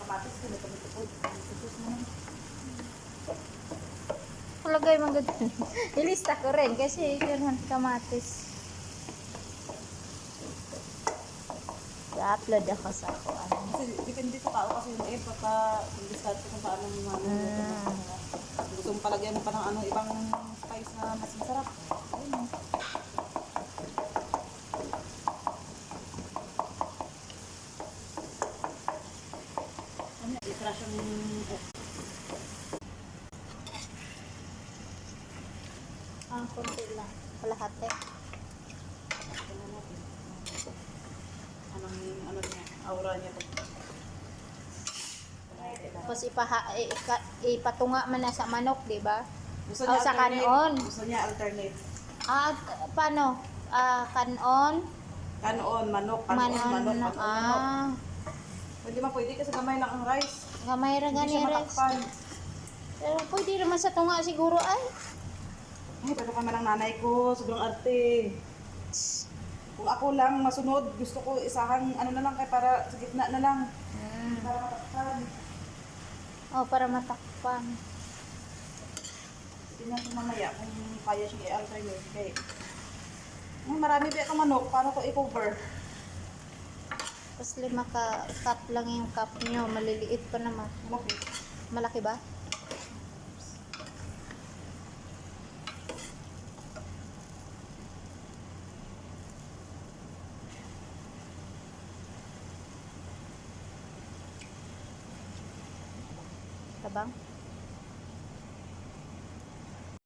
kamatis ko nito po. Sus mo. Kulagay man gud. Ilista ko rin kasi yun kamatis. I-upload ako sa ako. Kasi depende sa tao kasi yung pagka discard ko kung paano yung mga gusto mo palagyan mo pa ng ano, ibang spice na mas masarap. Ayun. Ano, i-crush yung Konti lang. Kalahati. tingnan natin. Anong ano niya, aura niya to. Tapos ipatunga man na sa manok, di ba? Gusto O, sa kanon. Gusto niya alternate. Paano? Kanon? Kanon, manok, manok. Pwede man pwede kasi gamay lang ang rice. Gamay ra Hindi gani siya rice. matakpan. Pero pwede naman sa tunga siguro ay. Ay, pero kami ng nanay ko, sobrang arte. Kung ako lang masunod, gusto ko isahan, ano na lang kay para sa gitna na lang. Para matakpan. Oh, para matakpan. Tingnan ko mamaya kung kaya siya i-alternate. Okay. Marami ba itong manok? Paano ko i-cover? Tapos 5 cup lang yung cup nyo. Maliliit pa naman. Malaki. Malaki ba? Tabang?